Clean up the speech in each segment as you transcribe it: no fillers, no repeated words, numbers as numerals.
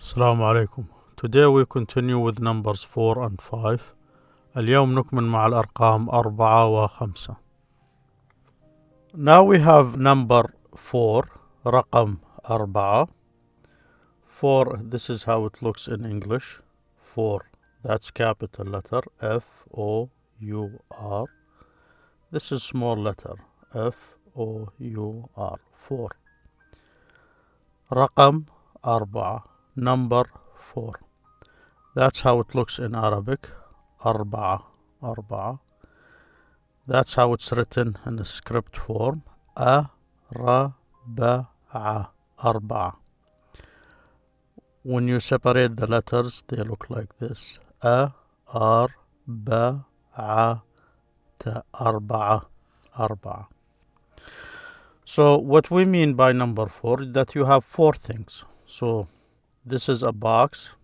السلام عليكم. Today we continue with numbers 4 and 5. اليوم نكمل مع الأرقام 4 و 5. Now we have number 4, رقم 4. 4, this is how it looks in English. 4, that's capital letter F-O-U-R. This is small letter F-O-U-R, 4. رقم 4, number 4. That's how it looks in Arabic. أربعة أربعة. That's how it's written in the script form. أربعة أربعة. When you separate the letters, they look like this. أربعة أربعة أربعة. So what we mean by number 4 is that you have 4 things. So this is a box.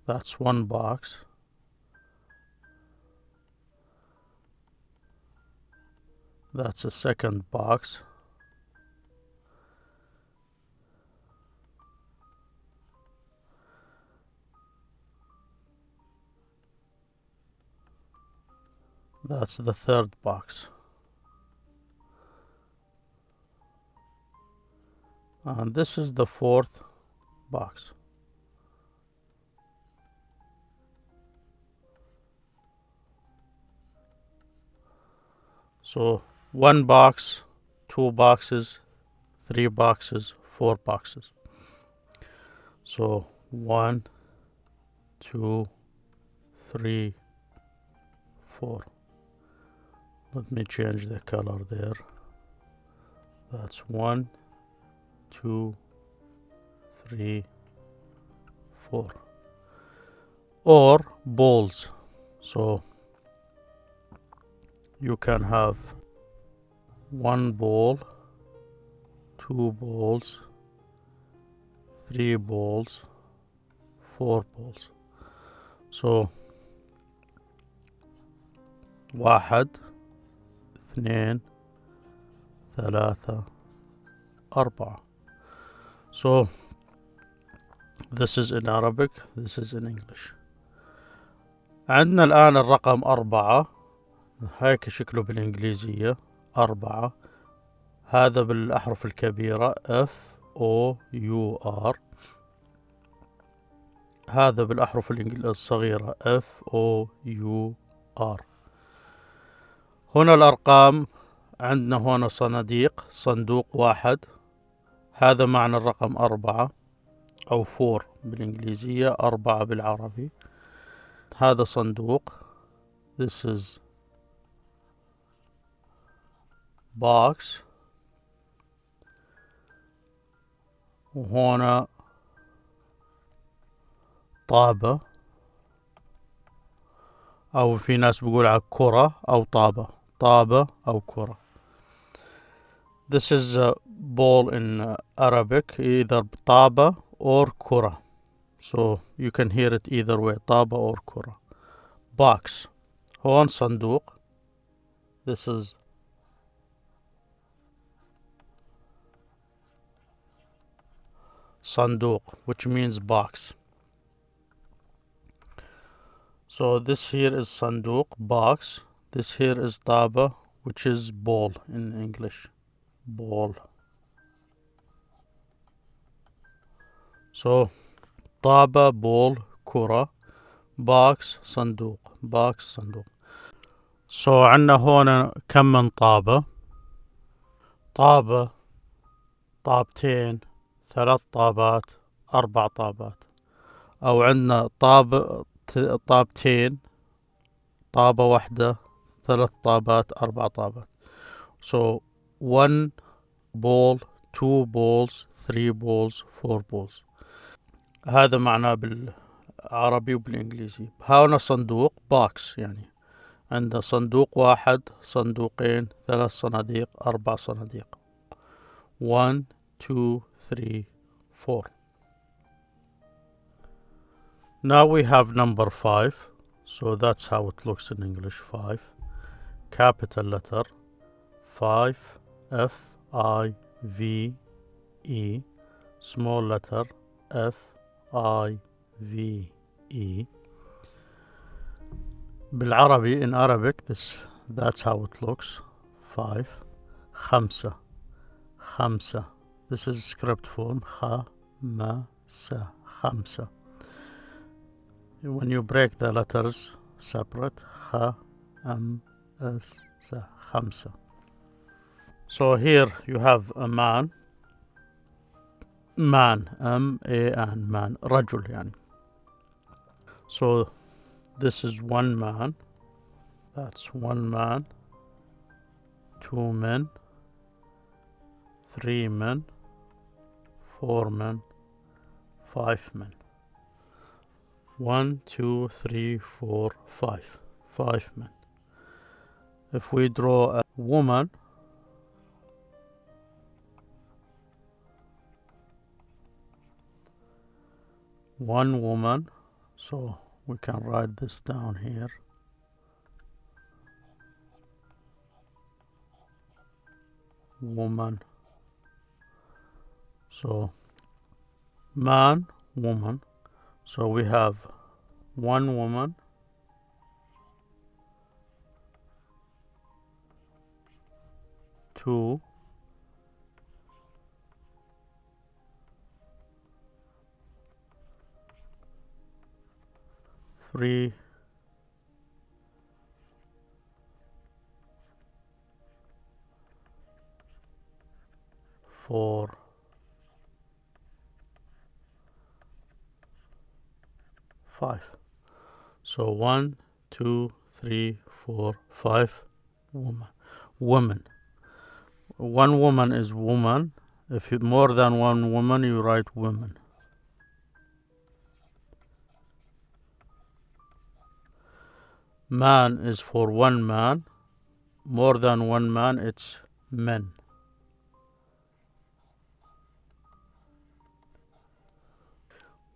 That's one box. That's a second box. That's the third box. And this is the fourth box. So 1 box, 2 boxes, 3 boxes, 4 boxes. So 1, 2, 3, 4. Let me change the color there. That's 1, 2, 3, 4. Or balls. So you can have 1 ball, 2 balls, 3 balls, 4 balls. So 1 2 3 4. So this is in Arabic, this is in English. عندنا الآن الرقم 4. هيك شكله بالإنجليزية 4. هذا بالأحرف الكبيرة F-O-U-R. هذا بالأحرف الصغيرة F-O-U-R. هنا الأرقام عندنا هنا صناديق. صندوق 1. هذا معنى الرقم 4 أو 4 بالإنجليزية، 4 بالعربي. هذا صندوق. This is box. وهنا طابة، أو في ناس بيقول على كرة أو طابة. طابة أو كرة. This is a ball in Arabic, either طابة or كرة. So you can hear it either way, طابة or كرة. Box. هون صندوق. This is صندوق, which means box. So this here is صندوق, box. This here is طابة, which is ball in English. Ball. So طابة, ball, كرة. box, صندوق. box, صندوق. So عندنا هون كم من طابة؟ طابة، طابتين، 3 طابات، 4 طابات. أو عندنا طابتين، طابة واحدة، 3 طابات، 4 طابات. So 1 ball, 2 balls, 3 balls, 4 balls. هذا معناه بالعربي وبالإنجليزي. هنا صندوق box، يعني عندنا صندوق 1، صندوقين، 3 صناديق، 4 صناديق. 1 2 3 4. Now we have number 5. So that's how it looks in English. 5. Capital letter 5 F I V E, small letter F I V E. بالعربي, in Arabic, that's how it looks. 5. خمسة. خمسة. This is script form. خمسة. خمسة. When you break the letters separate, خمسة. So here you have a man. Man, M-A-N, man, رجل يعني. So this is one man. That's one man. 2 men. 3 men. 4 men. 5 men. 1, 2, 3, 4, 5. 5 men. If we draw a woman, one woman, so we can write this down here. Woman. So man, woman. So we have one woman, 2, 3, 4, 5. So 1, 2, 3, 4, 5 women. One woman is woman. If you more than one woman, you write women. Man is for one man. More than one man, it's men.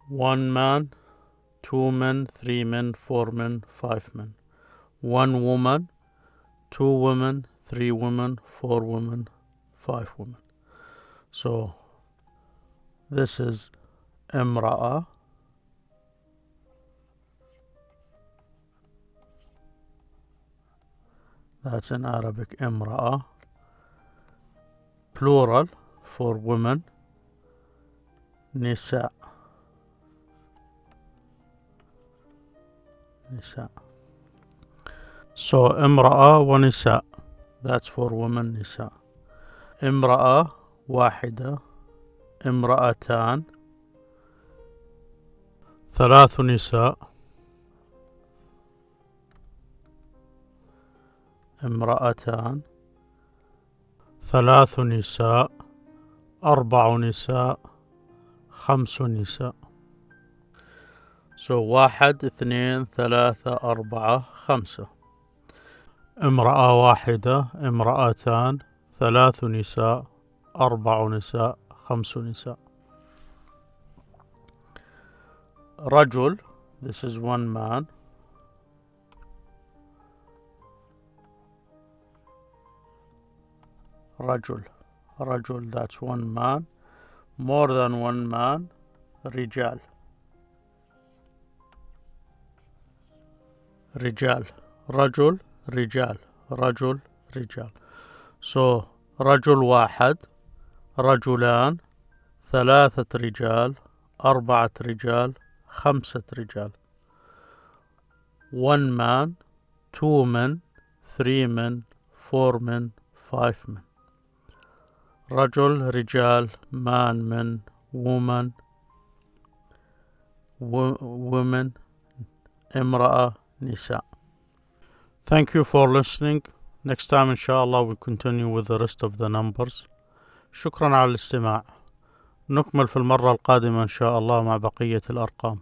One man, 2 men, 3 men, 4 men, 5 men. One woman, 2 women, 3 women, 4 women, 5 women. So this is امرأة. That's in Arabic, امرأة. Plural for women, نساء. نساء. So امرأة ونساء. That's for women, نساء. امرأة واحدة. امرأتان. 3 نساء. امرأتان. 3 نساء. 4 نساء. 5 نساء. So 1 2 3 4 5. امرأة واحدة. امرأتان. 3 نساء. 4 نساء. 5 نساء. رجل, this is one man. رجل, that's one man. More than one man, رجال. رجال, رجل, رجال, رجل, رجال. So رجل واحد. رجلان. 3 رجال. 4 رجال. 5 رجال. 1 man, 2 men, 3 men, 4 men, 5 men. رجل, رجال, man, men, woman, women, امرأة, نساء. Thank you for listening. Next time inshallah we'll continue with the rest of the numbers. شكرا على الاستماع. نكمل في المرة القادمة إن شاء الله مع بقية الأرقام.